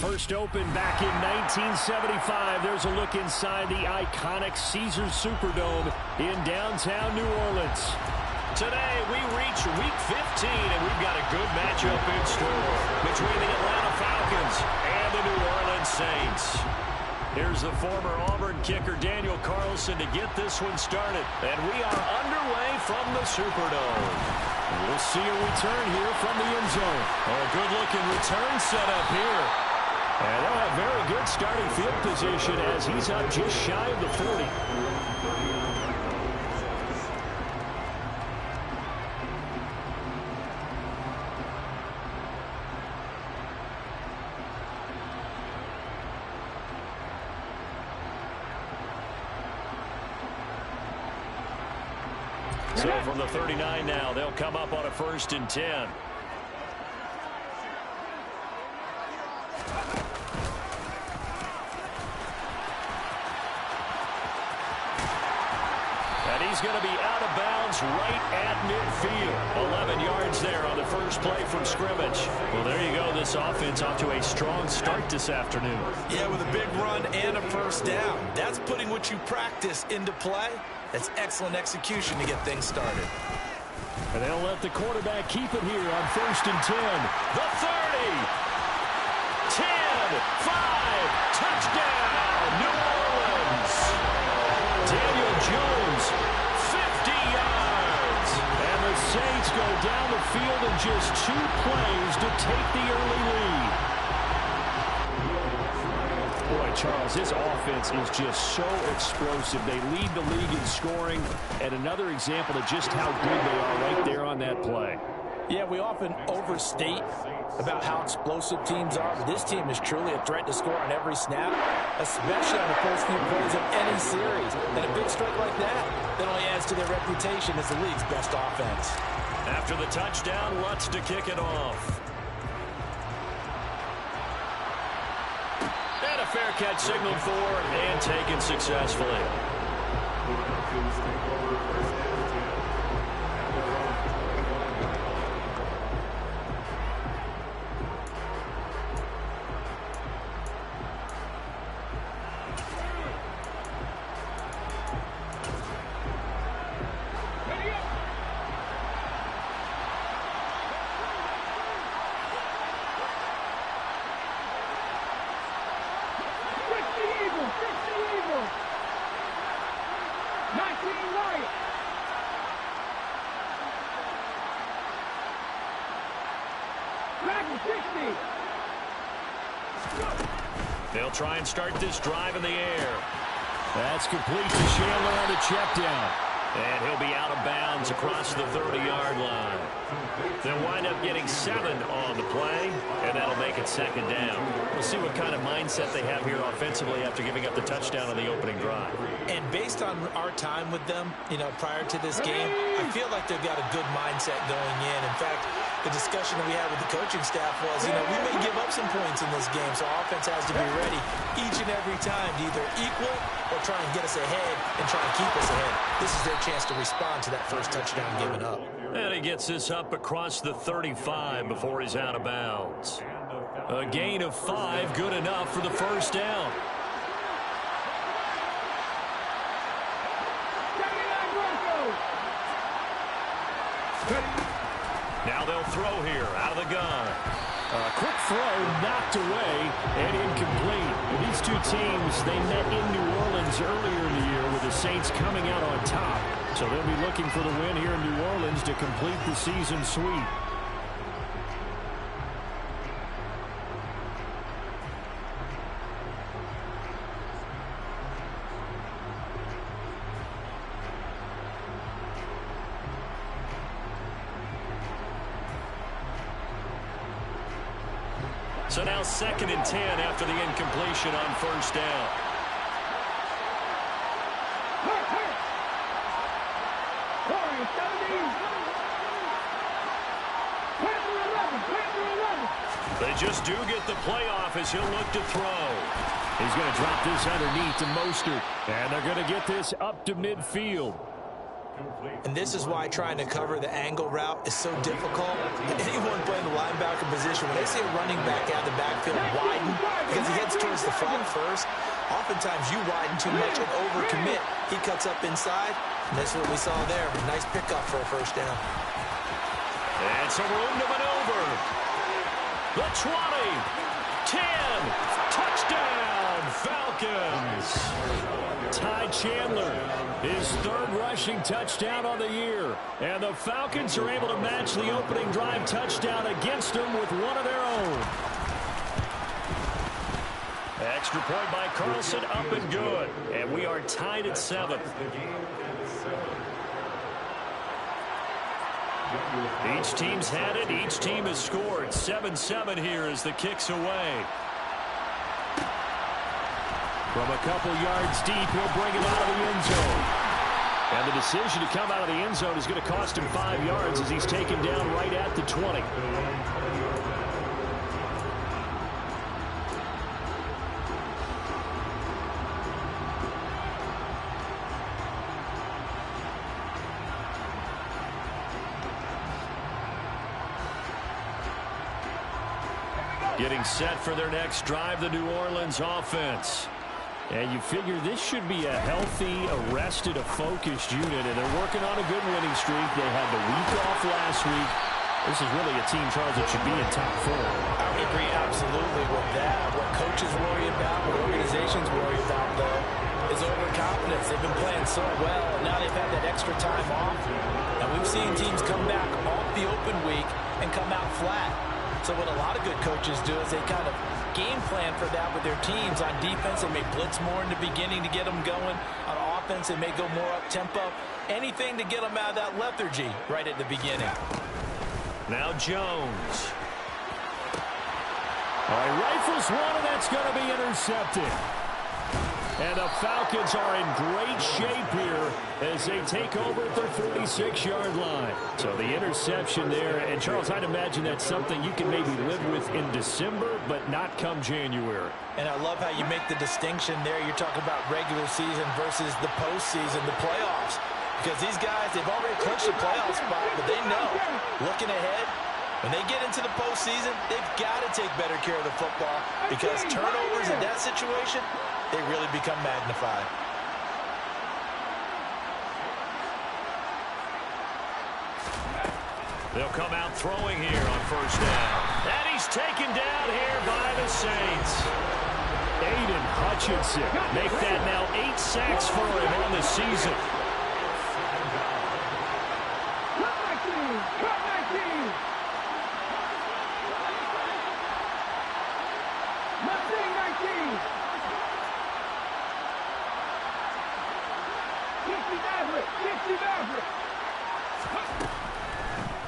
First opened back in 1975. There's a look inside the iconic Caesars Superdome in downtown New Orleans. Today, we reach Week 15, and we've got a good matchup in store between the Atlanta Falcons and the New Orleans Saints. Here's the former Auburn kicker, Daniel Carlson, to get this one started. And we are underway from the Superdome. We'll see a return here from the end zone. Oh, good-looking return set up here. And they'll have very good starting field position as he's up just shy of the 40. So from the 39 now, they'll come up on a 1st and 10. And he's going to be out of bounds right at midfield. 11 yards there on the first play from scrimmage. Well, there you go. This offense off to a strong start this afternoon. Yeah, with a big run and a first down. That's putting what you practice into play. That's excellent execution to get things started. And they'll let the quarterback keep it here on 1st and 10. The 30. 10. 5. Touchdown, New Orleans. Daniel Jones, 50 yards. And the Saints go down the field in just 2 plays to take the early lead. Boy, Charles, this offense is just so explosive. They lead the league in scoring, and another example of just how good they are right there on that play. Yeah, we often overstate about how explosive teams are, but this team is truly a threat to score on every snap, especially on the first few plays of any series. And a big strike like that only adds to their reputation as the league's best offense. After the touchdown, Lutz to kick it off. And a fair catch signaled for and taken successfully. They'll try and start this drive in the air. That's complete to Chandler on the check down. And he'll be out of bounds across the 30-yard line. They'll wind up getting 7 on the play, and that'll make it 2nd down. We'll see what kind of mindset they have here offensively after giving up the touchdown on the opening drive. And based on our time with them, prior to this game, I feel like they've got a good mindset going in. In fact, the discussion that we had with the coaching staff was, we may give up some points in this game, so offense has to be ready each and every time to either equal or try and get us ahead and try and keep us ahead. This is their chance to respond to that first touchdown given up. And he gets this up across the 35 before he's out of bounds. A gain of 5, good enough for the first down. Now they'll throw here out of the gun. A quick throw knocked away and incomplete. These two teams, they met in New Orleans earlier in the year with the Saints coming out on top. So they'll be looking for the win here in New Orleans to complete the season sweep. So now 2nd and 10 after the incompletion on first down. They just do get the playoff as he'll look to throw. He's going to drop this underneath to Mostert. And they're going to get this up to midfield. And this is why trying to cover the angle route is so difficult. Anyone playing the linebacker position, when they see a running back out of the backfield widen because he heads towards the flat first, oftentimes you widen too much and overcommit. He cuts up inside, and that's what we saw there. Nice pickup for a first down. And some room to maneuver. The 20, 10, touchdown, Falcons. Ty Chandler, his third rushing touchdown on the year. And the Falcons are able to match the opening drive touchdown against them with one of their own. Extra point by Carlson, up and good. And we are tied at 7. Each team's had it. Each team has scored. 7-7 here as the kick's away. From a couple yards deep, he'll bring it out of the end zone. And the decision to come out of the end zone is going to cost him 5 yards as he's taken down right at the 20. Getting set for their next drive, the New Orleans offense. And you figure this should be a healthy, arrested, a focused unit, and they're working on a good winning streak. They had the week off last week. This is really a team, Charles, that should be in top 4. I would agree absolutely with that. What coaches worry about, what organizations worry about, though, is overconfidence. They've been playing so well, and now they've had that extra time off. And we've seen teams come back off the open week and come out flat. So what a lot of good coaches do is they kind of game plan for that with their teams. On defense, they may blitz more in the beginning to get them going. On offense, they may go more up-tempo. Anything to get them out of that lethargy right at the beginning. Now Jones. All right, rifles one, and that's going to be intercepted. And the Falcons are in great shape here as they take over at their 46-yard line. So the interception there, and Charles, I'd imagine that's something you can maybe live with in December, but not come January. And I love how you make the distinction there. You're talking about regular season versus the postseason, the playoffs. Because these guys, they've already clinched the playoff spot, but they know, looking ahead, when they get into the postseason, they've got to take better care of the football because turnovers in that situation, they really become magnified. They'll come out throwing here on first down. And he's taken down here by the Saints. Aiden Hutchinson make that now 8 sacks for him on the season.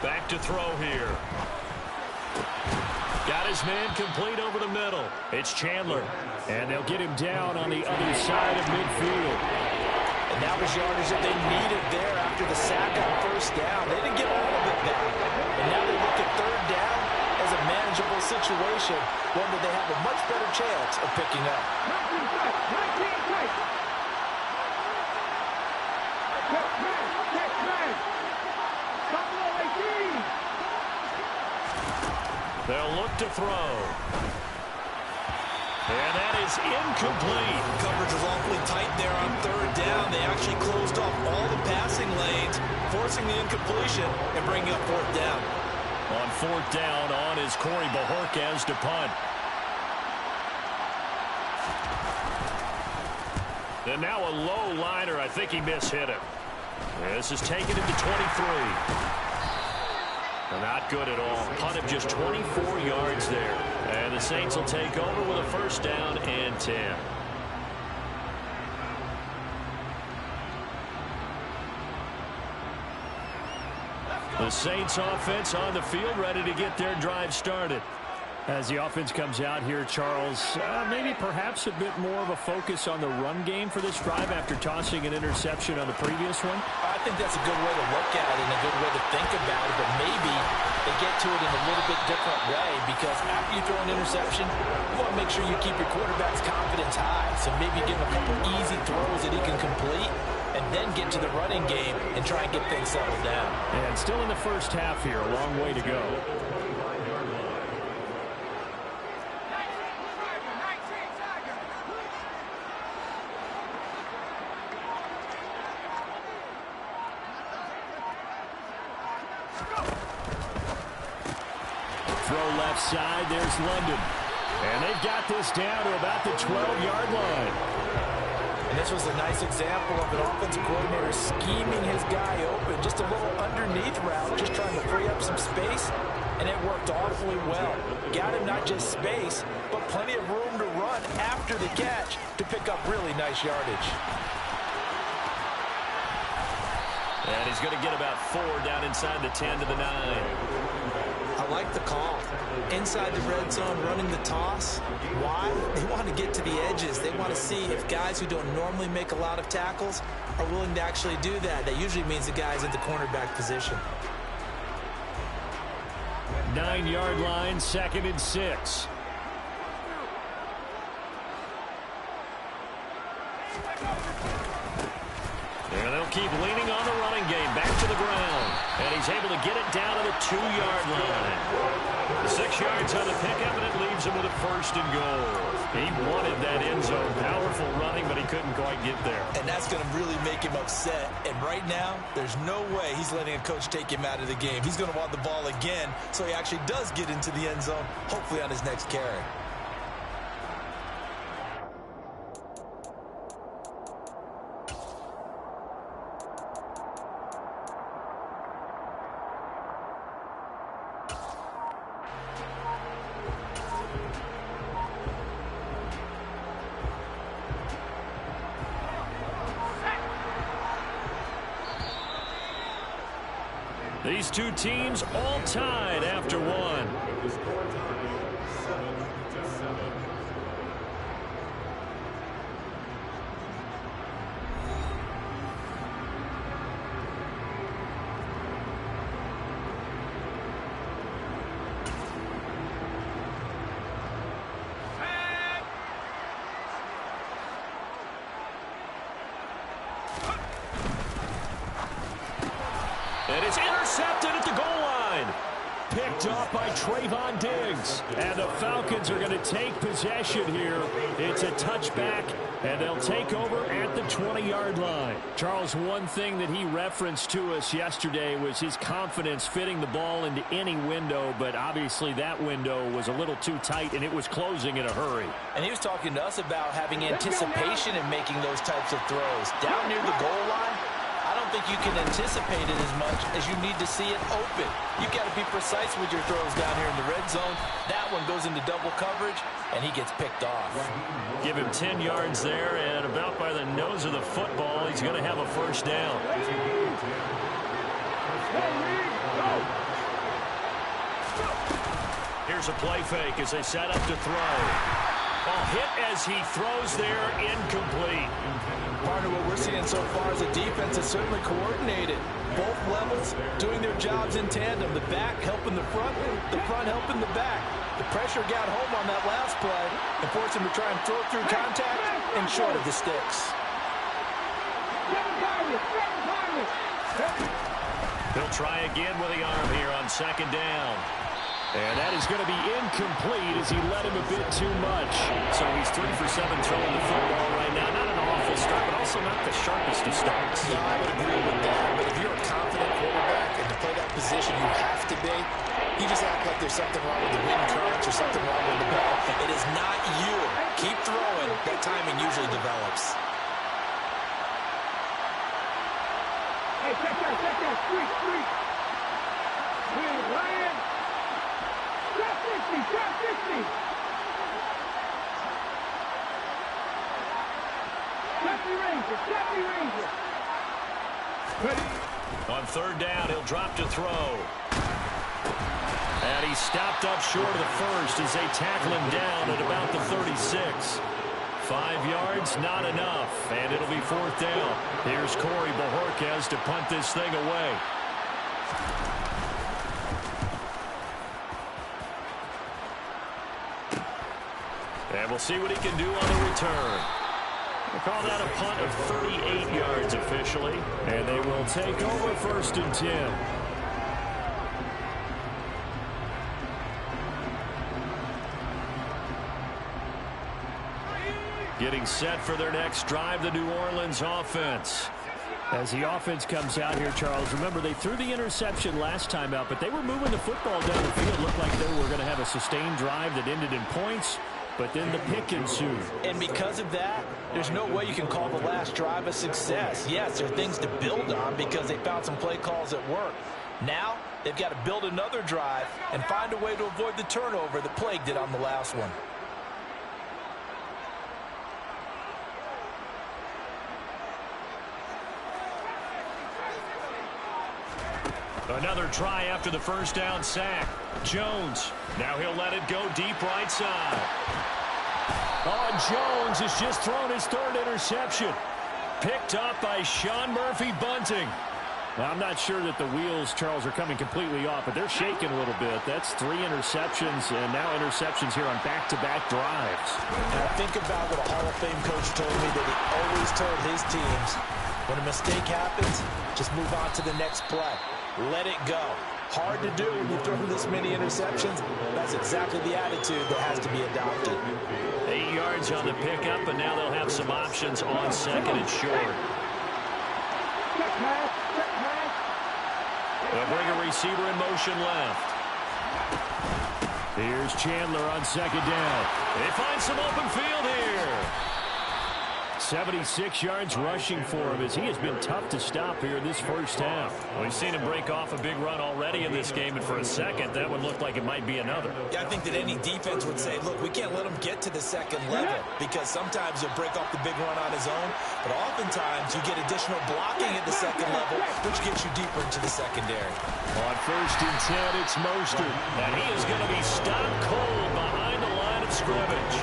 Back to throw here. Got his man complete over the middle. It's Chandler. And they'll get him down on the other side of midfield. And that was yardage that they needed there after the sack on first down. They didn't get all of it back. And now they look at third down as a manageable situation, one that they have a much better chance of picking up. They'll look to throw. And that is incomplete. Coverage was awfully tight there on third down. They actually closed off all the passing lanes, forcing the incompletion and bringing up fourth down. On fourth down, on is Corey Bajorquez to punt. And now a low liner. I think he mishit it. This is taken into 23. Not good at all. Punt of just 24 yards there. And the Saints will take over with a first down and 10. The Saints offense on the field, ready to get their drive started. As the offense comes out here, Charles, maybe perhaps a bit more of a focus on the run game for this drive after tossing an interception on the previous one? I think that's a good way to look at it and a good way to think about it, but maybe they get to it in a little bit different way because after you throw an interception, you want to make sure you keep your quarterback's confidence high. So maybe give him a couple easy throws that he can complete. and then get to the running game and try and get things settled down. And still in the first half here, a long way to go. Throw left side, there's London. And they've got this down to about the 12-yard line. And this was a nice example of an offensive coordinator scheming his guy open. Just a little underneath route, just trying to free up some space, and it worked awfully well. Got him not just space, but plenty of room to run after the catch to pick up really nice yardage. And he's going to get about 4 down inside the 10 to the 9. I like the call. Inside the red zone, running the toss. Why? They want to get to the edges. They want to see if guys who don't normally make a lot of tackles are willing to actually do that. That usually means the guy's at the cornerback position. 9-yard line, 2nd and 6. And they'll keep leaning on the running game. Back to the ground. And he's able to get it down to the 2-yard line. 6 yards on the pickup, and it leaves him with a 1st and goal. He wanted that end zone. Powerful running, but he couldn't quite get there. And that's going to really make him upset. And right now, there's no way he's letting a coach take him out of the game. He's going to want the ball again, so he actually does get into the end zone, hopefully on his next carry. These two teams all tied after one. And it's intercepted at the goal line. Picked off by Trayvon Diggs. And the Falcons are going to take possession here. It's a touchback, and they'll take over at the 20-yard line. Charles, one thing that he referenced to us yesterday was his confidence fitting the ball into any window, but obviously that window was a little too tight, and it was closing in a hurry. And he was talking to us about having anticipation in making those types of throws. Down near the goal line, I don't think you can anticipate it as much as you need to see it open. You've got to be precise with your throws down here in the red zone. That one goes into double coverage, and he gets picked off. Give him 10 yards there, and about by the nose of the football, he's going to have a 1st down. Here's a play fake as they set up to throw. Ball hit as he throws there, incomplete. Part of what we're seeing so far is the defense is certainly coordinated. Both levels doing their jobs in tandem. The back helping the front helping the back. The pressure got home on that last play and forced him to try and throw through contact and short of the sticks. He'll try again with the arm here on 2nd down. And that is going to be incomplete as he led him a bit too much. So he's 3 for 7 throwing the football right now. Not an awful start, but also not the sharpest of starts. Yeah, I would agree with that. But if you're a confident quarterback and to play that position you have to be, you just act like there's something wrong with the wind currents or something wrong with the ball. It is not you. Keep throwing. That timing usually develops. Hey, check that, street. Ryan. Drop 50. Safety Ranger. On 3rd down, he'll drop to throw. And he's stopped up short of the 1st as they tackle him down at about the 36. 5 yards, not enough, and it'll be 4th down. Here's Corey Bojorquez to punt this thing away. And we'll see what he can do on the return. They call that a punt of 38 yards officially. And they will take over 1st and 10. Getting set for their next drive, the New Orleans offense. As the offense comes out here, Charles, remember they threw the interception last time out, but they were moving the football down the field. Looked like they were going to have a sustained drive that ended in points, but then the pick ensued. And because of that, there's no way you can call the last drive a success. Yes, there are things to build on because they found some play calls that work. Now, they've got to build another drive and find a way to avoid the turnover that plagued it on the last one. Another try after the first down sack. Jones. Now he'll let it go deep right side. Oh, Jones has just thrown his 3rd interception. Picked up by Sean Murphy-Bunting. Now, I'm not sure that the wheels, Charles, are coming completely off, but they're shaking a little bit. That's 3 interceptions, and now interceptions here on back-to-back drives. And I think about what a Hall of Fame coach told me that he always told his teams, when a mistake happens, just move on to the next play. Let it go. Hard to do when you throw this many interceptions. That's exactly the attitude that has to be adopted. 8 yards on the pickup, and now they'll have some options on 2nd and short. They'll bring a receiver in motion left. Here's Chandler on 2nd down. They find some open field here. 76 yards rushing for him as he has been tough to stop here in this first half. Well, we've seen him break off a big run already in this game, and for a second, that would look like it might be another. Yeah, I think that any defense would say, look, we can't let him get to the 2nd level because sometimes he'll break off the big run on his own, but oftentimes you get additional blocking at the 2nd level, which gets you deeper into the secondary. On 1st and 10, it's Mostert, and he is going to be stopped cold behind the line of scrimmage.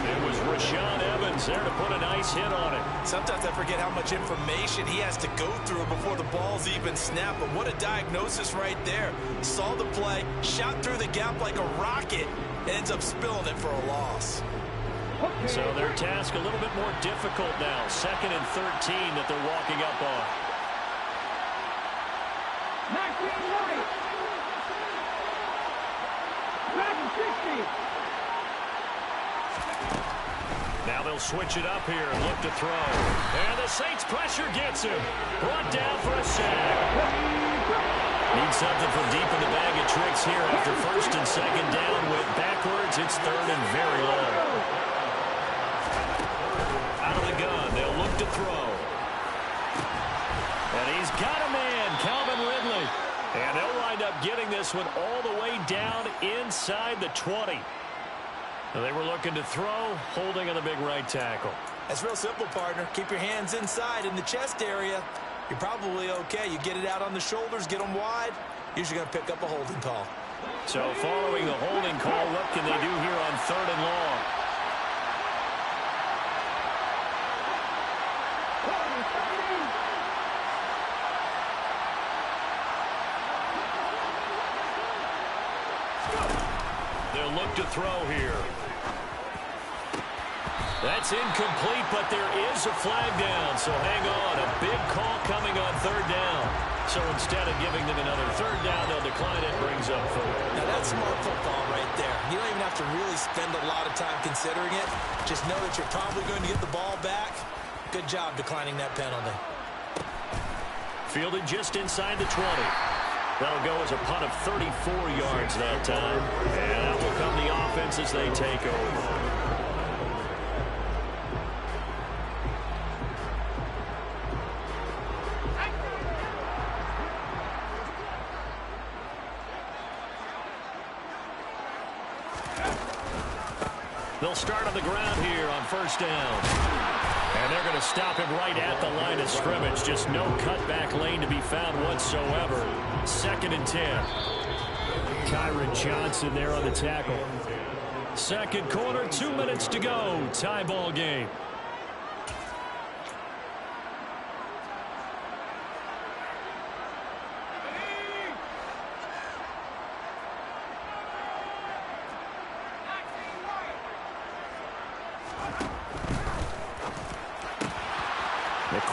It was Rashaan Evans there to put a nice hit on it. Sometimes I forget how much information he has to go through before the ball's even snapped, but what a diagnosis right there. Saw the play, shot through the gap like a rocket, ends up spilling it for a loss. So their task a little bit more difficult now. 2nd and 13 that they're walking up on. Now they'll switch it up here and look to throw. And the Saints pressure gets him. Brought down for a sack. Need something from deep in the bag of tricks here after 1st and 2nd down. Went backwards. It's 3rd and very low. Out of the gun. They'll look to throw. And he's got a man, Calvin Ridley. And they'll wind up getting this one all the way down inside the 20. They were looking to throw, holding on the big right tackle. That's real simple, partner. Keep your hands inside in the chest area. You're probably okay. You get it out on the shoulders, get them wide. Usually going to pick up a holding call. So following the holding call, what can they do here on 3rd and long? They'll look to throw here. That's incomplete, but there is a flag down, so hang on. A big call coming on 3rd down. So instead of giving them another 3rd down, they'll decline it, brings up 4th. Now that's smart football right there. You don't even have to really spend a lot of time considering it. Just know that you're probably going to get the ball back. Good job declining that penalty. Fielded just inside the 20. That'll go as a punt of 34 yards that time. And out will come the offense as they take over. They'll start on the ground here on 1st down. And they're going to stop him right at the line of scrimmage. Just no cutback lane to be found whatsoever. 2nd and 10. Kyron Johnson there on the tackle. 2nd quarter, 2 minutes to go. Tie ball game.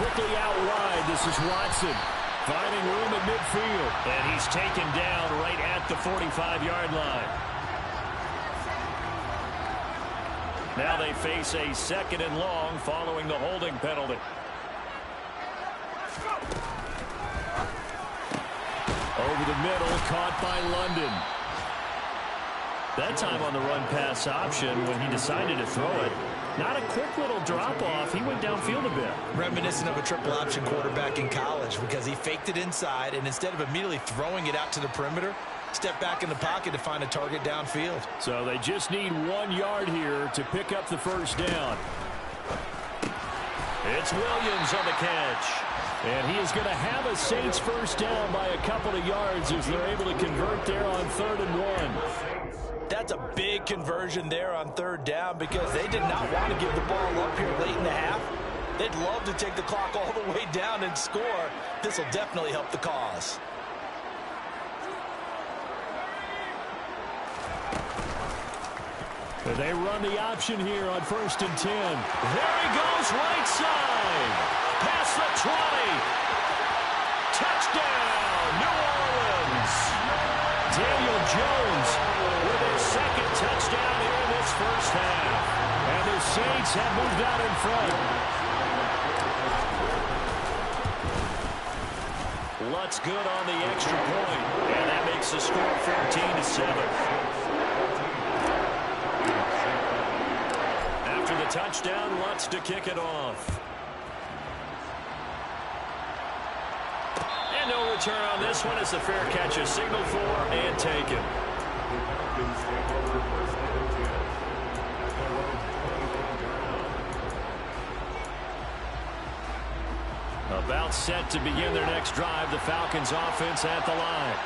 quickly out wide. This is Watson finding room at midfield. And he's taken down right at the 45-yard line. Now they face a 2nd and long following the holding penalty. Over the middle, caught by London. That time on the run pass option when he decided to throw it. Not a quick little drop-off. He went downfield a bit. Reminiscent of a triple option quarterback in college because he faked it inside, and instead of immediately throwing it out to the perimeter, stepped back in the pocket to find a target downfield. So they just need 1 yard here to pick up the first down. It's Williams on the catch. And he is going to have a Saints first down by a couple of yards as they're able to convert there on 3rd and 1. That's a big conversion there on 3rd down because they did not want to give the ball up here late in the half. They'd love to take the clock all the way down and score. This will definitely help the cause. And they run the option here on 1st and 10. There he goes, right side. Past the 20. Touchdown, New Orleans. Daniel Jones with his 2nd touchdown here in this first half. And the Saints have moved out in front. Lutz good on the extra point. And that makes the score 14-7. After the touchdown, Lutz to kick it off. And no return on this one. It's a fair catch, a signal for and taken. About set to begin their next drive. The Falcons offense at the line.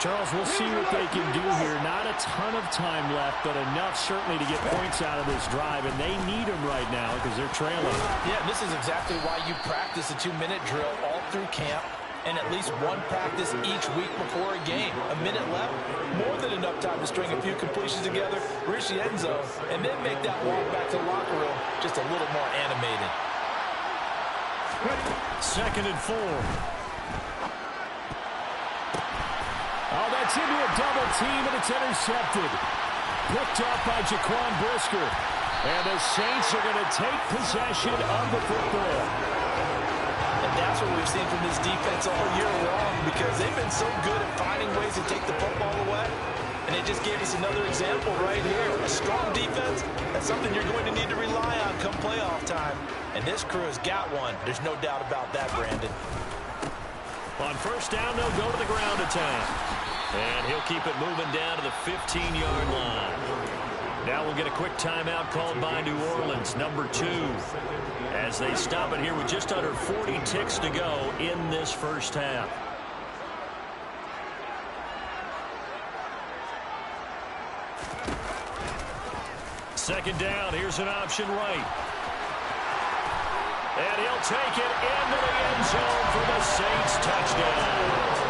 Charles, we'll see what they can do here. Not a ton of time left, but enough certainly to get points out of this drive, and they need them right now because they're trailing. Yeah, this is exactly why you practice a 2-minute drill all through camp and at least one practice each week before a game. A minute left, more than enough time to string a few completions together, reach the end zone, and then make that walk back to the locker room just a little more animated. 2nd and 4. Oh, that's into a double team, and it's intercepted. Picked up by Jaquan Brisker. And the Saints are going to take possession of the football. And that's what we've seen from this defense all year long because they've been so good at finding ways to take the football away. And it just gave us another example right here. A strong defense, that's something you're going to need to rely on come playoff time. And this crew has got one. There's no doubt about that, Brandon. On 1st down, they'll go to the ground attack. And he'll keep it moving down to the 15-yard line. Now we'll get a quick timeout called by New Orleans, number 2, as they stop it here with just under 40 ticks to go in this first half. Second down, here's an option right. And he'll take it into the end zone for the Saints touchdown.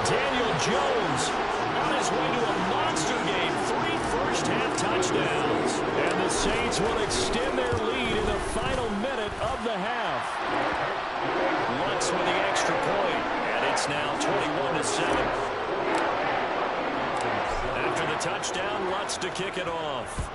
Daniel Jones on his way to a monster game, 3 first-half touchdowns. And the Saints will extend their lead in the final minute of the half. Lutz with the extra point, and it's now 21-7. After the touchdown, Lutz to kick it off.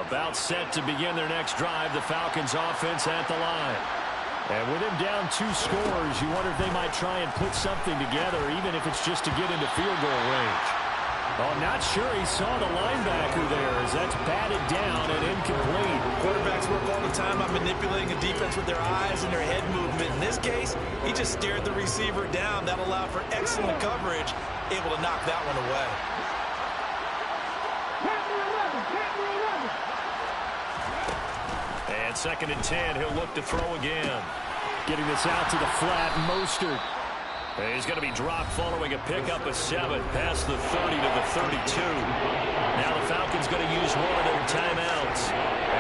About set to begin their next drive, the Falcons offense at the line. And with him down 2 scores, you wonder if they might try and put something together, even if it's just to get into field goal range. Oh, not sure he saw the linebacker there as that's batted down and incomplete. Quarterbacks work all the time on manipulating a defense with their eyes and their head movement. In this case, he just stared the receiver down. That allowed for excellent coverage, able to knock that one away. And 2nd and 10, he'll look to throw again. Getting this out to the flat, Mostert. He's going to be dropped following a pickup of 7 past the 30 to the 32. Now the Falcons going to use one of their timeouts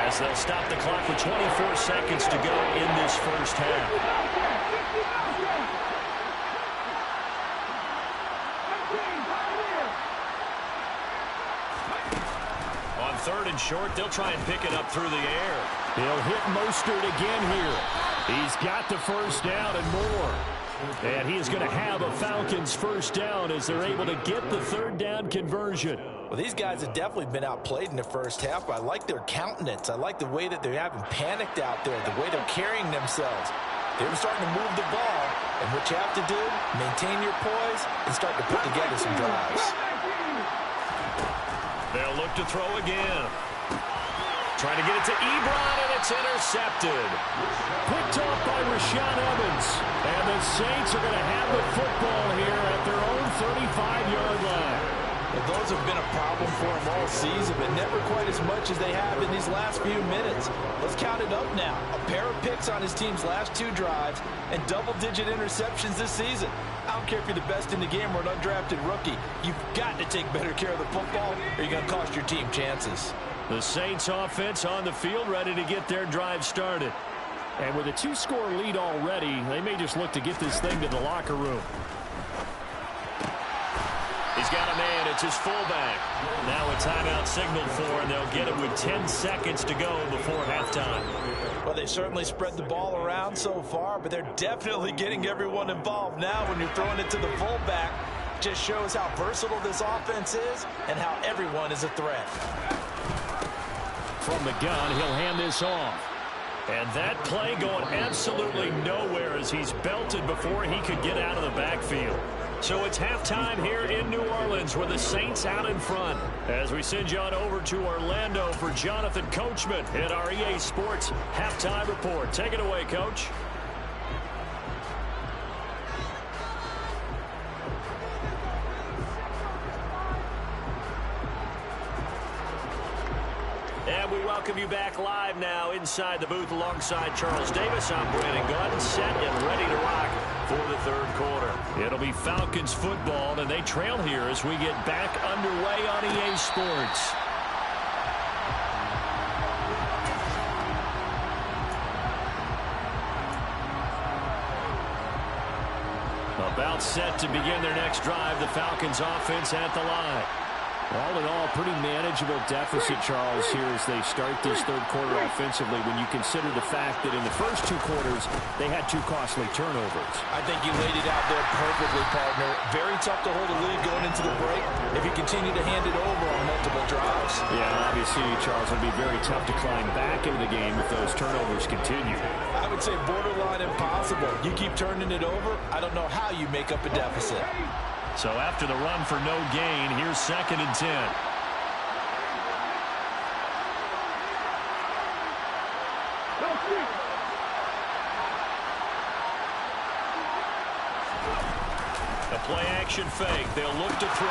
as they'll stop the clock with 24 seconds to go in this first half. On 3rd and short, they'll try and pick it up through the air. He'll hit Mostert again here. He's got the first down and more. And he is going to have a Falcons first down as they're able to get the 3rd down conversion. Well, these guys have definitely been outplayed in the first half, but I like their countenance. I like the way that they haven't panicked out there, the way they're carrying themselves. They're starting to move the ball, and what you have to do, maintain your poise and start to put together some drives. They'll look to throw again. Trying to get it to Ebron, and it's intercepted. Picked off by Rashaan Evans. And the Saints are going to have the football here at their own 35-yard line. Well, those have been a problem for them all season, but never quite as much as they have in these last few minutes. Let's count it up now. A pair of picks on his team's last 2 drives and double-digit interceptions this season. I don't care if you're the best in the game or an undrafted rookie. You've got to take better care of the football or you're going to cost your team chances. The Saints offense on the field ready to get their drive started. And with a 2-score lead already, they may just look to get this thing to the locker room. He's got a man. It's his fullback. Now a timeout signaled for, and they'll get it with 10 seconds to go before halftime. Well, they certainly spread the ball around so far, but they're definitely getting everyone involved now when you're throwing it to the fullback. Just shows how versatile this offense is and how everyone is a threat. From the gun, he'll hand this off. And that play going absolutely nowhere as he's belted before he could get out of the backfield. So it's halftime here in New Orleans with the Saints out in front. As we send you on over to Orlando for Jonathan Coachman at our EA Sports Halftime Report. Take it away, Coach. And we welcome you back live now inside the booth alongside Charles Davis. I'm Brandon Glenn, set and ready to rock for the 3rd quarter. It'll be Falcons football, and they trail here as we get back underway on EA Sports. About set to begin their next drive, the Falcons offense at the line. All in all, pretty manageable deficit, Charles, here as they start this 3rd quarter offensively when you consider the fact that in the first 2 quarters, they had 2 costly turnovers. I think you laid it out there perfectly, partner. Very tough to hold a lead going into the break if you continue to hand it over on multiple drives. Yeah, obviously, Charles, it'll be very tough to climb back into the game if those turnovers continue. I would say borderline impossible. You keep turning it over, I don't know how you make up a deficit. So after the run for no gain, here's 2nd and 10. A play-action fake. They'll look to throw.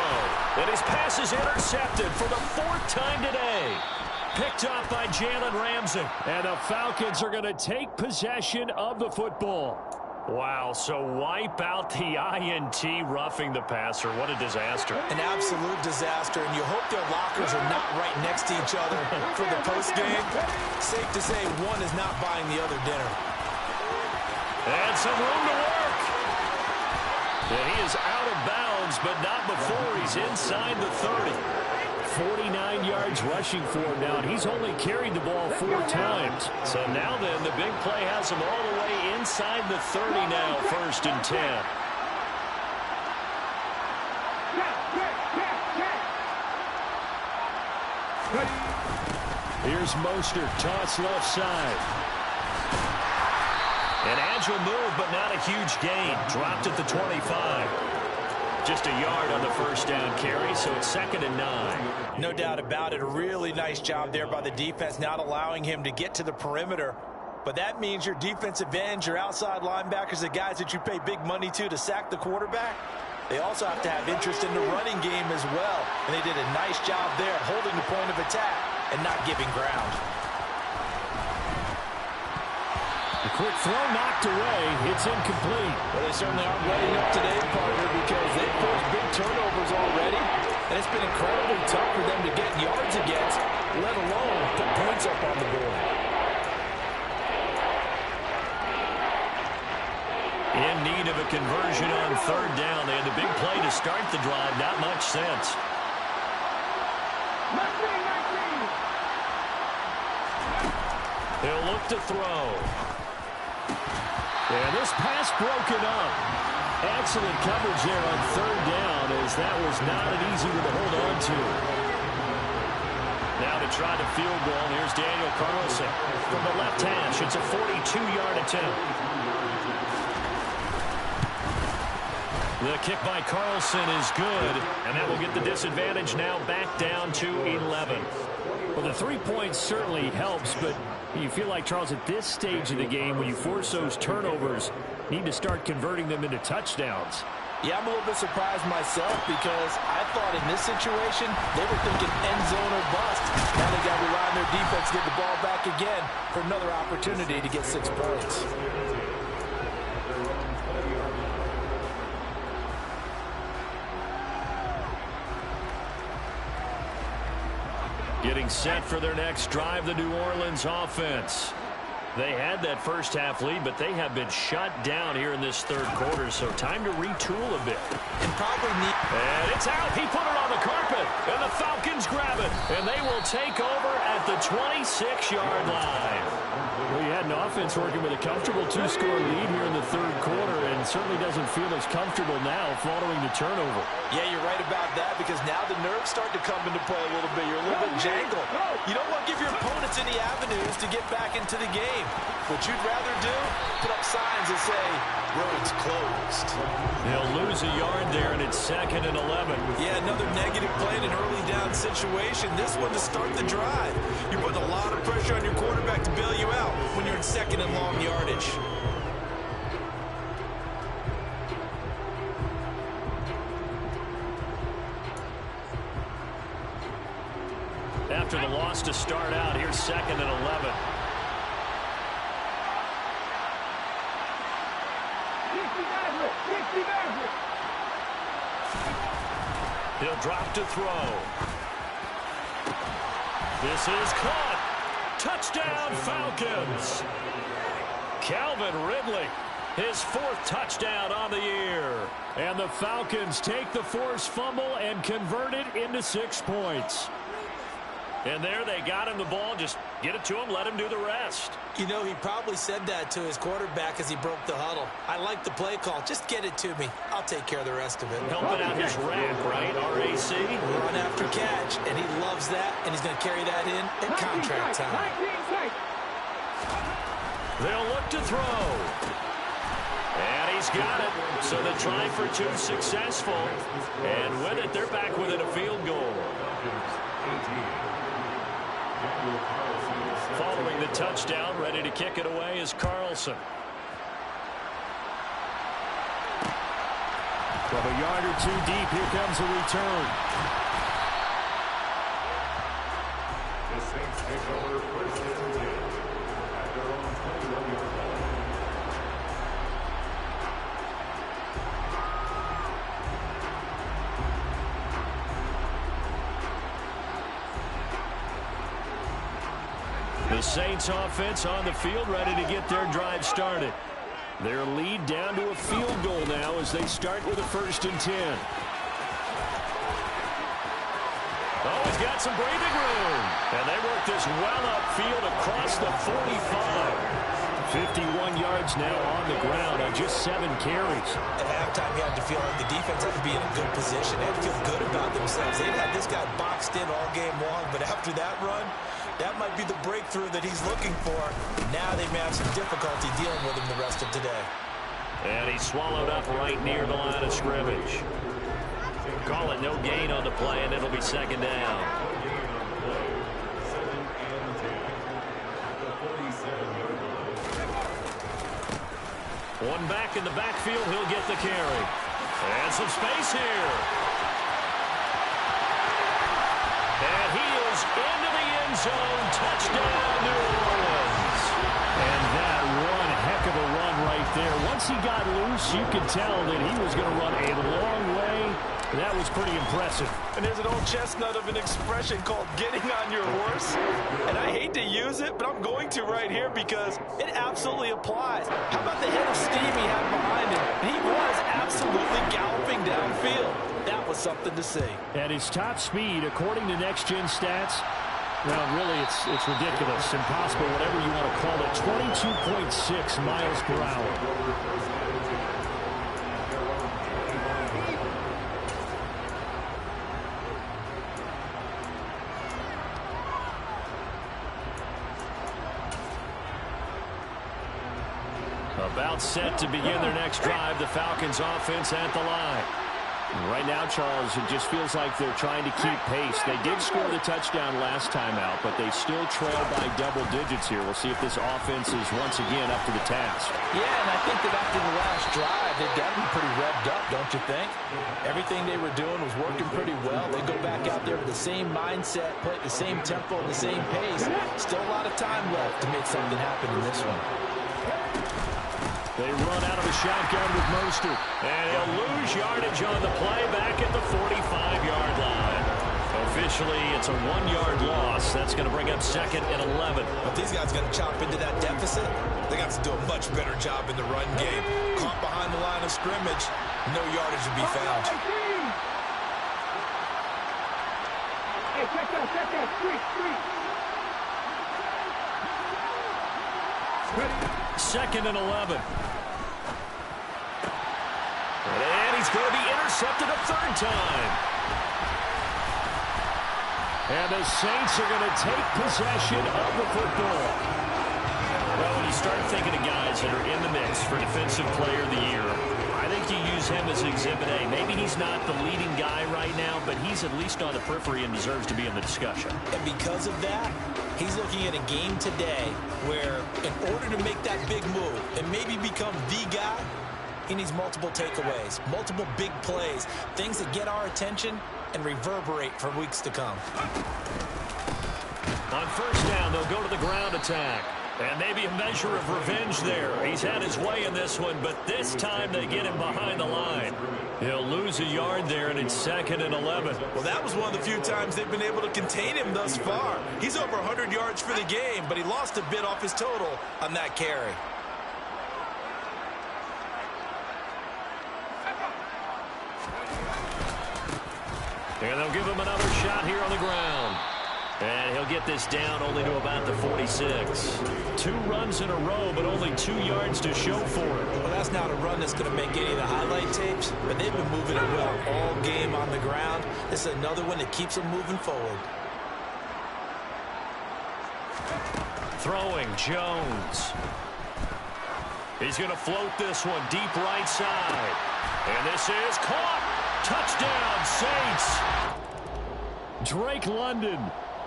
And his pass is intercepted for the 4th time today. Picked up by Jalen Ramsey. And the Falcons are going to take possession of the football. Wow, so wipe out the INT roughing the passer. What a disaster. An absolute disaster, and you hope their lockers are not right next to each other for the postgame. Safe to say one is not buying the other dinner. And some room to work. And he is out of bounds, but not before he's inside the 30. 49 yards rushing for him now, and he's only carried the ball 4 times. So now then, the big play has him all the way inside the 30 now, 1st and 10. Here's Mostert, toss left side. An agile move, but not a huge gain. Dropped at the 25. Just a yard on the first down carry, so it's 2nd and 9. No doubt about it. A really nice job there by the defense, not allowing him to get to the perimeter. But that means your defensive ends, your outside linebackers, the guys that you pay big money to sack the quarterback, they also have to have interest in the running game as well. And they did a nice job there holding the point of attack and not giving ground. The quick throw knocked away. It's incomplete. Well, they certainly aren't letting up today, partner, because they've forced big turnovers already, and it's been incredibly tough for them to get yards against, let alone put points up on the board. In need of a conversion on third down. They had the big play to start the drive. Not much sense. They'll look to throw. And this pass broken up. Excellent coverage there on third down, as that was not an easy one to hold on to. Now to try the field goal. Here's Daniel Carlson from the left hash. It's a 42-yard attempt. The kick by Carlson is good, and that will get the disadvantage now back down to 11. Well, the 3 points certainly helps, but you feel like, Charles, at this stage of the game, when you force those turnovers, you need to start converting them into touchdowns. Yeah, I'm a little bit surprised myself because I thought in this situation they were thinking end zone or bust. Now they got to rely on their defense to get the ball back again for another opportunity to get 6 points. Getting set for their next drive, the New Orleans offense. They had that first half lead, but they have been shut down here in this third quarter, so time to retool a bit. And probably need... And it's out. He put it on the carpet, and the Falcons grab it, and they will take over at the 26-yard line. Well, you had an offense working with a comfortable 2-score lead here in the third quarter, and certainly doesn't feel as comfortable now following the turnover. Yeah, you're right about that, because now the nerves start to come into play a little bit. You're a little bit jangled. You don't want to give your opponents any avenues to get back into the game. What you'd rather do, put up signs that say, roads closed. They'll lose a yard there, and it's 2nd and 11. Yeah, another negative play in an early down situation. This one to start the drive. You're putting a lot of pressure on your quarterback to bail you out when you're in 2nd and long yardage. After the loss to start out, here's 2nd and 11. He'll drop to throw. This is caught. Touchdown, Falcons. Calvin Ridley, his 4th touchdown on the year. And the Falcons take the forced fumble and convert it into 6 points. And there they got him the ball. Just get it to him, let him do the rest. You know, he probably said that to his quarterback as he broke the huddle. I like the play call. Just get it to me. I'll take care of the rest of it. Helping out his rack, right? RAC. Run after catch, and he loves that, and he's going to carry that in at contract time. They'll look to throw. And he's got it. So the try for 2 successful. And with it, they're back within a field goal. Following the touchdown, ready to kick it away is Carlson. From a yard or 2 deep, here comes a return. The Saints take over 1st and 10 at their own 21-yard line. The Saints offense on the field, ready to get their drive started. Their lead down to a field goal now as they start with a 1st and 10. Oh, he's got some breathing room. And they work this well upfield across the 45. 51 yards now on the ground on just 7 carries. At halftime, you had to feel like the defense had to be in a good position. They had to feel good about themselves. They had this guy boxed in all game long, but after that run, that might be the breakthrough that he's looking for. Now they may have some difficulty dealing with him the rest of today. And he's swallowed up right near the line of scrimmage. Call it no gain on the play, and it'll be 2nd down. One back in the backfield, he'll get the carry. And some space here. And he is into the end zone. Touchdown, New Orleans. And that one once he got loose, you could tell that he was going to run a long way. That was pretty impressive. And there's an old chestnut of an expression called getting on your horse. And I hate to use it, but I'm going to right here because it absolutely applies. How about the hit of steam he had behind him? He was absolutely galloping downfield. That was something to see. At his top speed, according to Next Gen Stats, well, really, it's ridiculous, impossible, whatever you want to call it, 22.6 miles per hour. About set to begin their next drive, the Falcons offense at the line. Right now, Charles, it just feels like they're trying to keep pace. They did score the touchdown last time out, but they still trail by double digits here. We'll see if this offense is once again up to the task. Yeah, and I think that after the last drive, they've got to be pretty revved up, don't you think? Everything they were doing was working pretty well. They go back out there with the same mindset, play at the same tempo, and the same pace. Still a lot of time left to make something happen in this one. They run out of a shotgun with Mostert. And he'll lose yardage on the play back at the 45-yard line. Officially, it's a 1-yard loss. That's going to bring up 2nd and 11. But these guys are going to chop into that deficit. They got to do a much better job in the run game. Caught behind the line of scrimmage, no yardage to be found. Hey, check that, street. 2nd and 11. And he's going to be intercepted a 3rd time. And the Saints are going to take possession of the football. Well, when you start thinking of guys that are in the mix for Defensive Player of the Year, I think you use him as Exhibit A. Maybe he's not the leading guy right now, but he's at least on the periphery and deserves to be in the discussion. And because of that, he's looking at a game today where in order to make that big move and maybe become the guy, he needs multiple takeaways, multiple big plays, things that get our attention and reverberate for weeks to come. On 1st down, they'll go to the ground attack. And maybe a measure of revenge there. He's had his way in this one, but this time they get him behind the line. He'll lose a yard there, and it's 2nd and 11. Well, that was one of the few times they've been able to contain him thus far. He's over 100 yards for the game, but he lost a bit off his total on that carry. And they'll give him another shot here on the ground. And he'll get this down only to about the 46. 2 runs in a row, but only 2 yards to show for it. Well, that's not a run that's going to make any of the highlight tapes, but they've been moving it well all game on the ground. This is another one that keeps them moving forward. Throwing, Jones. He's going to float this one deep right side. And this is caught. Touchdown, Saints. Drake London.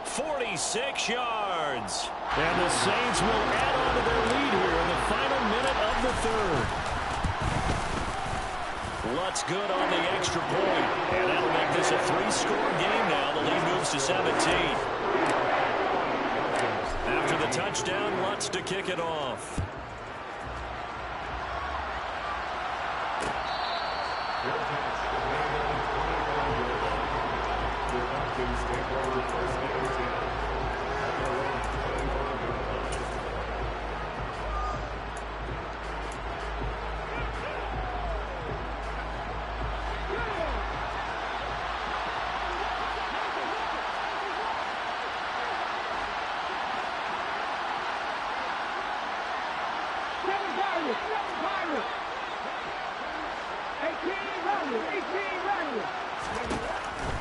46 yards. And the Saints will add on to their lead here in the final minute of the 3rd. Lutz good on the extra point. And that'll make this a 3-score game now. The lead moves to 17. After the touchdown, Lutz to kick it off.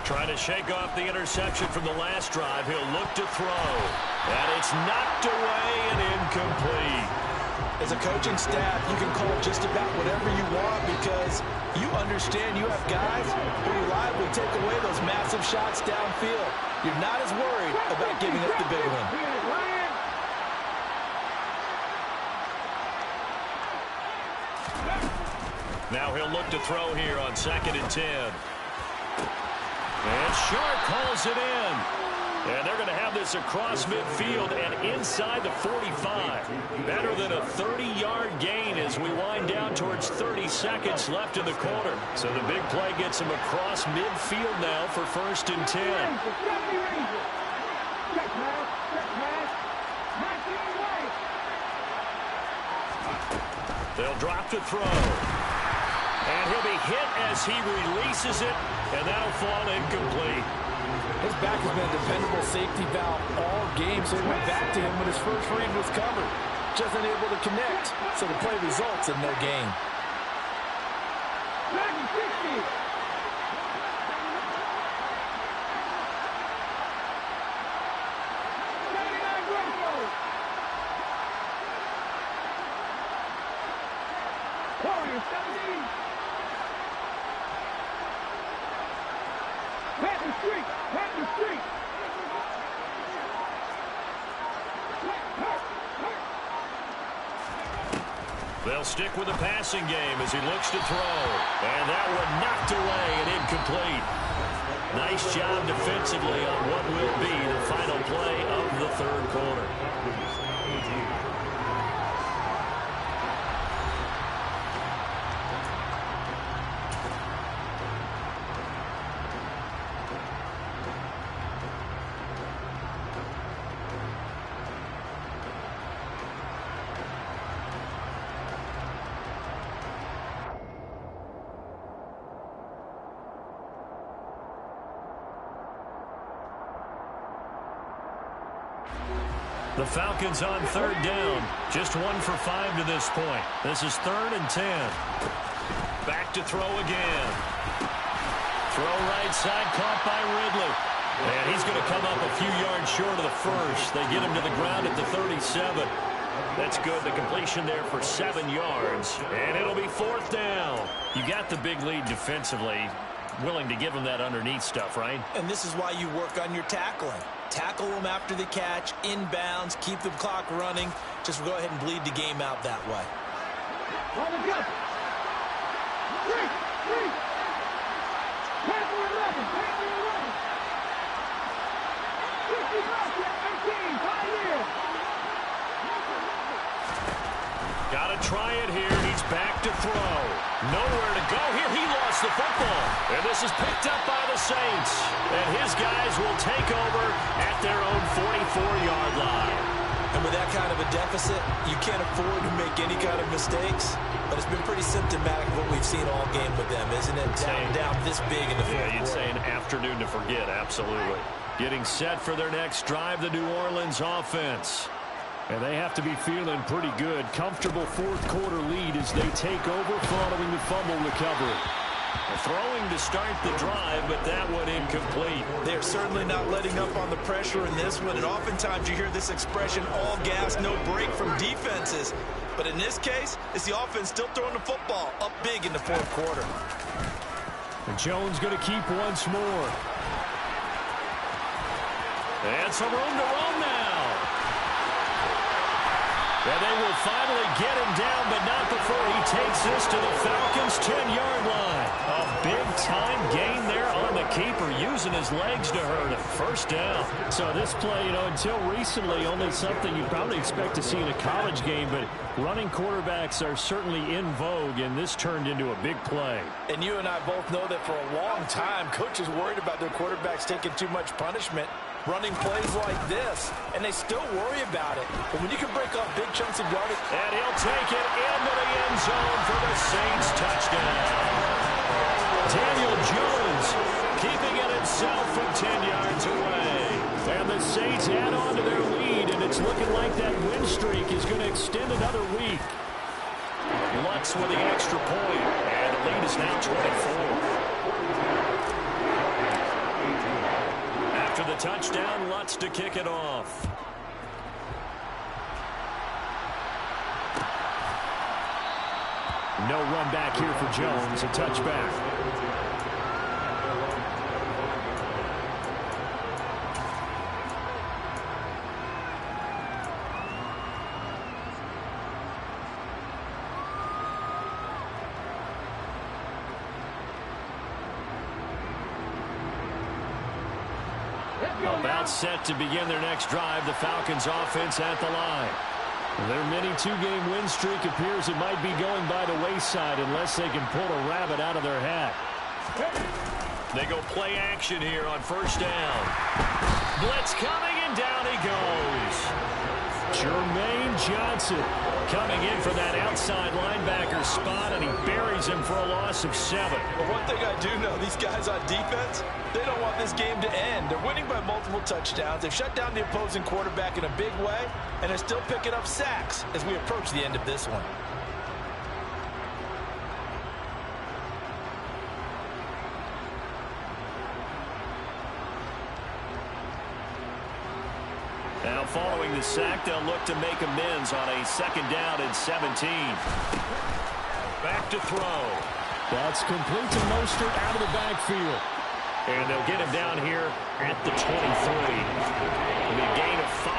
Trying to shake off the interception from the last drive. He'll look to throw. And it's knocked away and incomplete. As a coaching staff, you can call just about whatever you want because you understand you have guys who reliably take away those massive shots downfield. You're not as worried about giving up the big one. Now he'll look to throw here on 2nd and 10. And Sharp calls it in. And they're going to have this across midfield and inside the 45. Better than a 30-yard gain as we wind down towards 30 seconds left in the quarter. So the big play gets them across midfield now for 1st and 10. They'll drop to throw. And he'll be hit as he releases it, and that'll fall incomplete. His back has been a dependable safety valve all game, so he went back to him when his first read was covered. Just unable to connect, so the play results in no gain. They'll stick with the passing game as he looks to throw. And that one knocked away and incomplete. Nice job defensively on what will be the final play of the 3rd quarter. The Falcons on 3rd down. Just 1 for 5 to this point. This is 3rd and 10. Back to throw again. Throw right side, caught by Ridley. And he's going to come up a few yards short of the first. They get him to the ground at the 37. That's good. The completion there for 7 yards. And it'll be 4th down. You got the big lead defensively. Willing to give him that underneath stuff, right? And this is why you work on your tackling. Tackle them after the catch, inbounds, keep the clock running. Just go ahead and bleed the game out that way. Got to try it here. He's back to throw. Nowhere to go here. He lost the football. And this is picked up by the Saints. And his guys will take over at their own 44-yard line. And with that kind of a deficit, you can't afford to make any kind of mistakes. But it's been pretty symptomatic of what we've seen all game with them, isn't it? Down this big in the fourth quarter. You'd say an afternoon to forget, absolutely. Getting set for their next drive, the New Orleans offense. And they have to be feeling pretty good. Comfortable 4th quarter lead as they take over following the fumble recovery. Throwing to start the drive, but that one incomplete. They're certainly not letting up on the pressure in this one, and oftentimes you hear this expression, all gas, no break from defenses. But in this case, it's the offense still throwing the football up big in the 4th quarter. And Jones going to keep once more. And some room to run now. And they will finally get him down, but not before he takes this to the Falcons' 10-yard line. A big-time gain there on the keeper, using his legs to hurt him. 1st down. So this play, until recently, only something you'd probably expect to see in a college game, but running quarterbacks are certainly in vogue, and this turned into a big play. And you and I both know that for a long time, coaches worried about their quarterbacks taking too much punishment, running plays like this, and they still worry about it. But when you can break up big chunks of yardage. And he'll take it into the end zone for the Saints touchdown. Daniel Jones keeping it himself from 10 yards away. And the Saints add on to their lead, and it's looking like that win streak is going to extend another week. Lutz with the extra point, and the lead is now 24. After the touchdown, Lutz to kick it off. No run back here for Jones, a touchback. About set to begin their next drive. The Falcons offense at the line. Their mini two-game win streak appears it might be going by the wayside unless they can pull a rabbit out of their hat. They go play action here on first down. Blitz coming, and down he goes. Jermaine Johnson coming in for that outside linebacker spot, and he buries him for a loss of 7. Well, one thing I do know, these guys on defense, they don't want this game to end. They're winning by multiple touchdowns. They've shut down the opposing quarterback in a big way, and they're still picking up sacks as we approach the end of this one. Now following the sack, they'll look to make amends on a second down and 17. Back to throw. That's complete to Mostert out of the backfield. And they'll get him down here at the 23. With a gain of 5.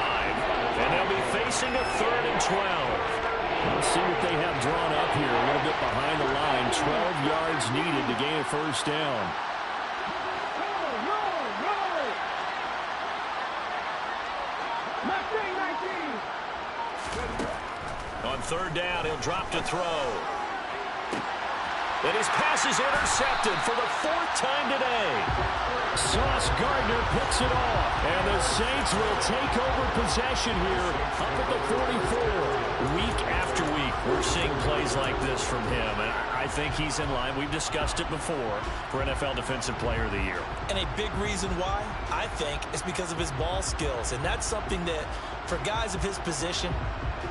And they'll be facing a 3rd and 12. Let's see what they have drawn up here. A little bit behind the line. 12 yards needed to gain a first down. On third down, he'll drop to throw. And his pass is intercepted for the 4th time today. Sauce Gardner picks it off. And the Saints will take over possession here up at the 44. Week after week, we're seeing plays like this from him. And I think he's in line. We've discussed it before for NFL Defensive Player of the Year. And a big reason why, I think, is because of his ball skills. And that's something that, for guys of his position,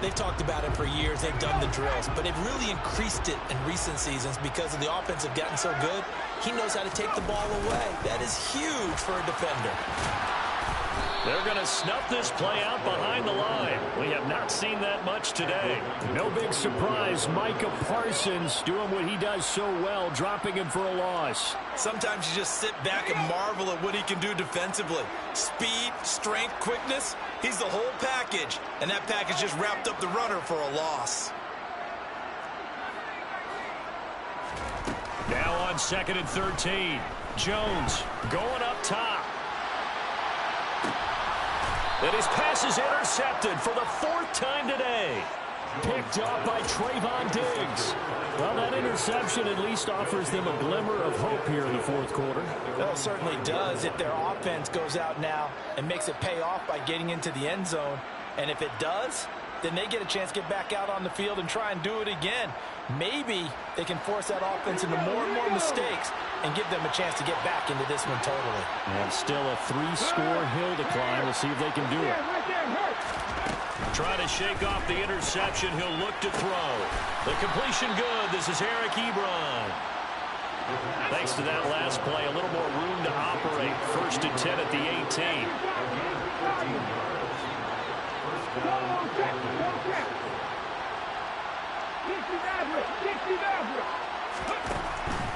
they've talked about it for years. They've done the drills. But they've really increased it in recent seasons because of the offense have gotten so good. He knows how to take the ball away. That is huge for a defender. They're going to snuff this play out behind the line. We have not seen that much today. No big surprise. Micah Parsons doing what he does so well, dropping him for a loss. Sometimes you just sit back and marvel at what he can do defensively. Speed, strength, quickness. He's the whole package. And that package just wrapped up the runner for a loss. Now on 2nd and 13. Jones going up top. And his pass is intercepted for the 4th time today. Picked off by Trayvon Diggs. Well, that interception at least offers them a glimmer of hope here in the 4th quarter. Well, it certainly does if their offense goes out now and makes it pay off by getting into the end zone. And if it does, then they get a chance to get back out on the field and try and do it again. Maybe they can force that offense into more and more mistakes and give them a chance to get back into this one totally. And still a 3-score hill to climb. We'll see if they can do it. Trying to shake off the interception. He'll look to throw. The completion good. This is Eric Ebron. Thanks to that last play, a little more room to operate. 1st and 10 at the 18.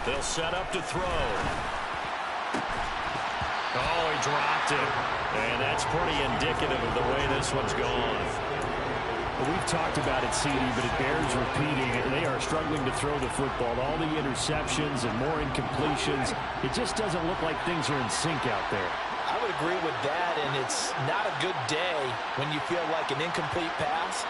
They'll set up to throw. Oh, he dropped it. And that's pretty indicative of the way this one's gone. Well, we've talked about it, CD, but it bears repeating. They are struggling to throw the football. All the interceptions and more incompletions. It just doesn't look like things are in sync out there. I would agree with that, and it's not a good day when you feel like an incomplete pass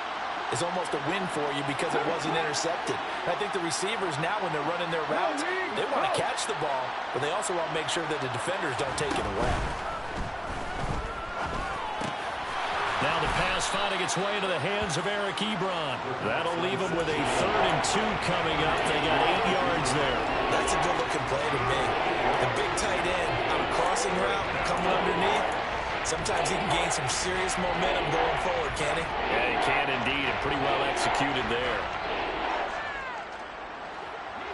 is almost a win for you because it wasn't intercepted. I think the receivers now, when they're running their routes, they want to catch the ball, but they also want to make sure that the defenders don't take it away. Now the pass finding its way into the hands of Eric Ebron. That'll leave them with a 3rd and 2 coming up. They got 8 yards there. That's a good-looking play to me. The big tight end on a crossing route coming underneath. Sometimes he can gain some serious momentum going forward, can he? Yeah, he can indeed, and pretty well executed there.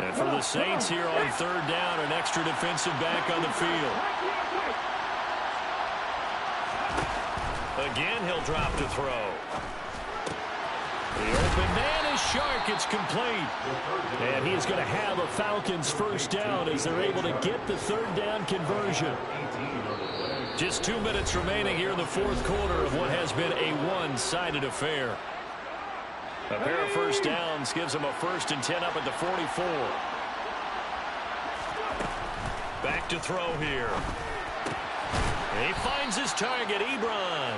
And for the Saints here on 3rd down, an extra defensive back on the field. Again, he'll drop to throw. The open man is Shark. It's complete. And he is going to have a Falcons 1st down as they're able to get the 3rd down conversion. Just 2 minutes remaining here in the 4th quarter of what has been a one-sided affair. A pair of 1st downs gives them a 1st and 10 up at the 44. Back to throw here. He finds his target, Ebron.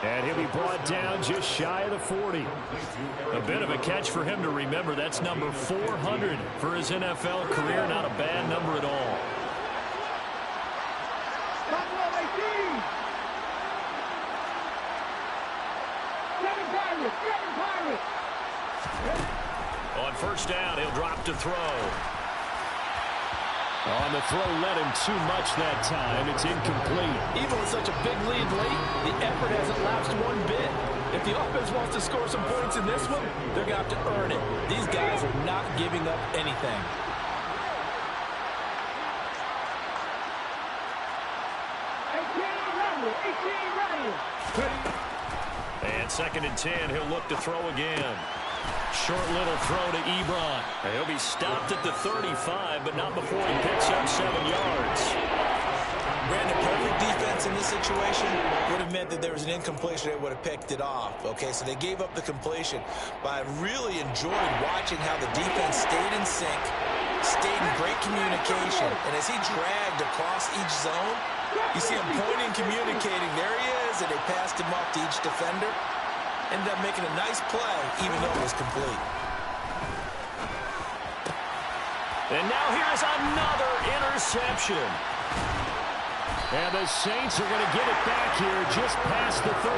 And he'll be brought down just shy of the 40. A bit of a catch for him to remember. That's number 400 for his NFL career. Not a bad number at all. On first down, he'll drop to throw. On the throw, led him too much that time. It's incomplete. Even with such a big lead late, the effort hasn't lapsed one bit. If the offense wants to score some points in this one, they're going to have to earn it. These guys are not giving up anything. And 2nd and 10, he'll look to throw again. Short little throw to Ebron. He'll be stopped at the 35, but not before he picks up 7 yards. Brandon, perfect defense in this situation would have meant that there was an incompletion. They would have picked it off. Okay, so they gave up the completion. But I really enjoyed watching how the defense stayed in sync, stayed in great communication. And as he dragged across each zone, you see him pointing, communicating. There he is, and they passed him off to each defender. Ended up making a nice play, even though it was complete. And now here's another interception. And the Saints are going to get it back here just past the 35.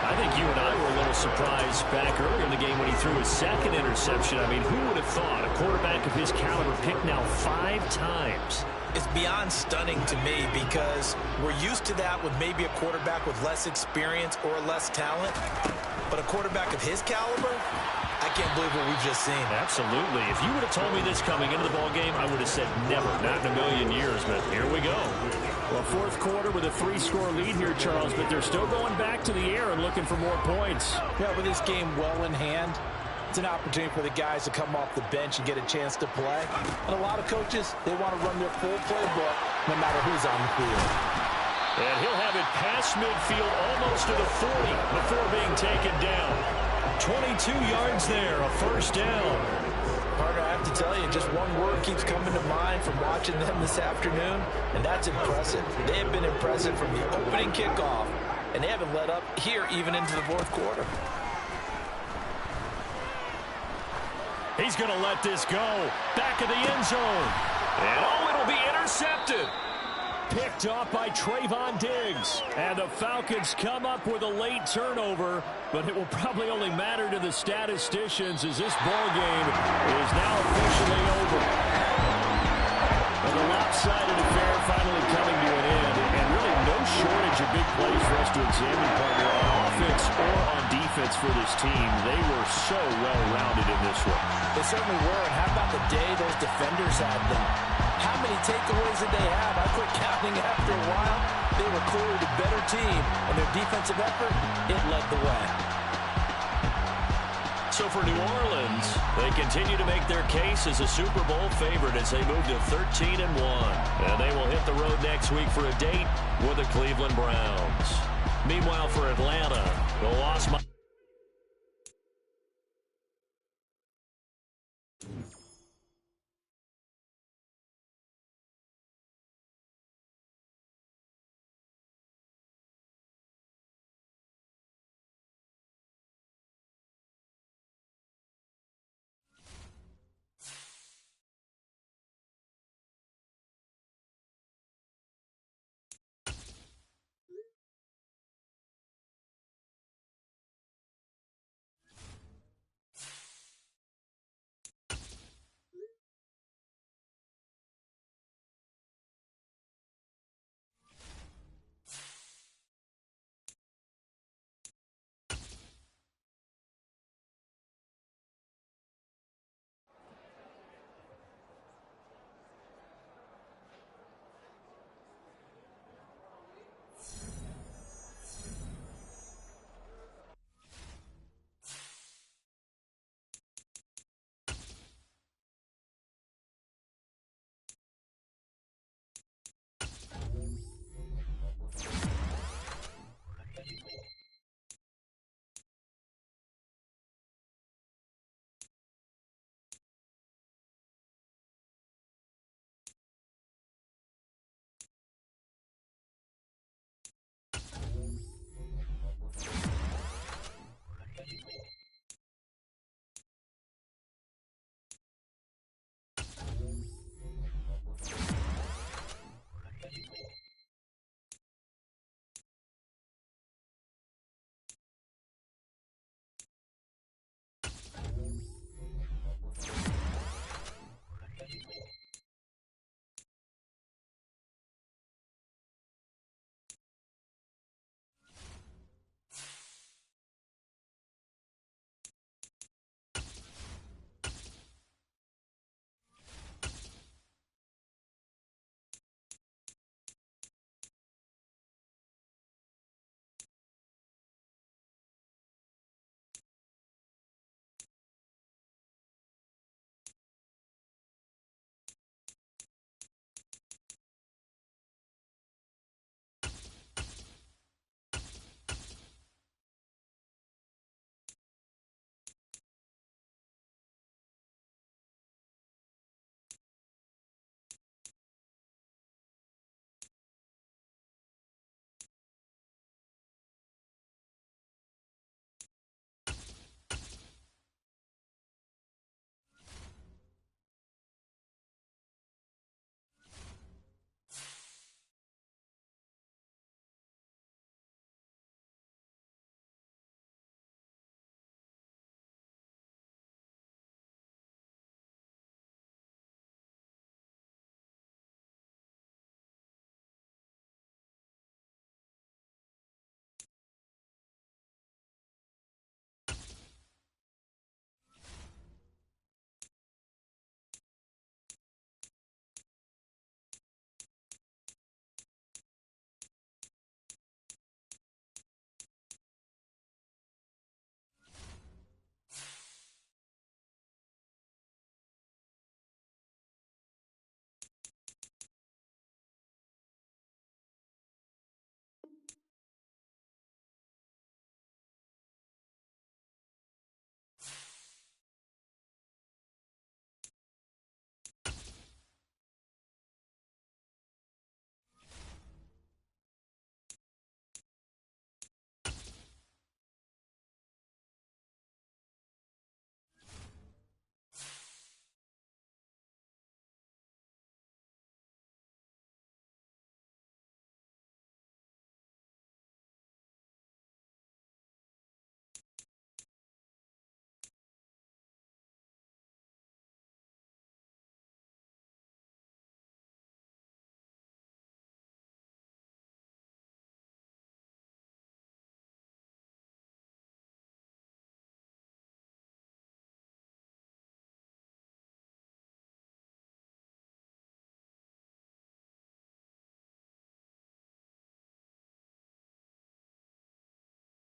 I think you and I were a little surprised back earlier in the game when he threw his 2nd interception. I mean, who would have thought a quarterback of his caliber picked now 5 times? It's beyond stunning to me because we're used to that with maybe a quarterback with less experience or less talent. But a quarterback of his caliber, I can't believe what we've just seen. Absolutely. If you would have told me this coming into the ballgame, I would have said never, not in a million years, but here we go. Well, 4th quarter with a 3-score lead here, Charles, but they're still going back to the air and looking for more points. Yeah, with this game well in hand, it's an opportunity for the guys to come off the bench and get a chance to play. And a lot of coaches, they want to run their full playbook no matter who's on the field. And he'll have it past midfield almost to the 40 before being taken down. 22 yards there, a 1st down. Carter, I have to tell you, just one word keeps coming to mind from watching them this afternoon, and that's impressive. They have been impressive from the opening kickoff, and they haven't let up here even into the 4th quarter. He's going to let this go. Back of the end zone. And oh, it'll be intercepted. Picked off by Trayvon Diggs. And the Falcons come up with a late turnover, but it will probably only matter to the statisticians as this ball game is now officially over. And the lopsided affair finally coming to an end. And really no shortage of big plays for us to examine, partner, on offense or on defense for this team. They were so well-rounded in this one. They certainly were. And how about the day those defenders had them? How many takeaways did they have? I quit counting after a while. They were clearly the better team, and their defensive effort, it led the way. So for New Orleans, they continue to make their case as a Super Bowl favorite as they move to 13-1. And they will hit the road next week for a date with the Cleveland Browns. Meanwhile, for Atlanta, the loss...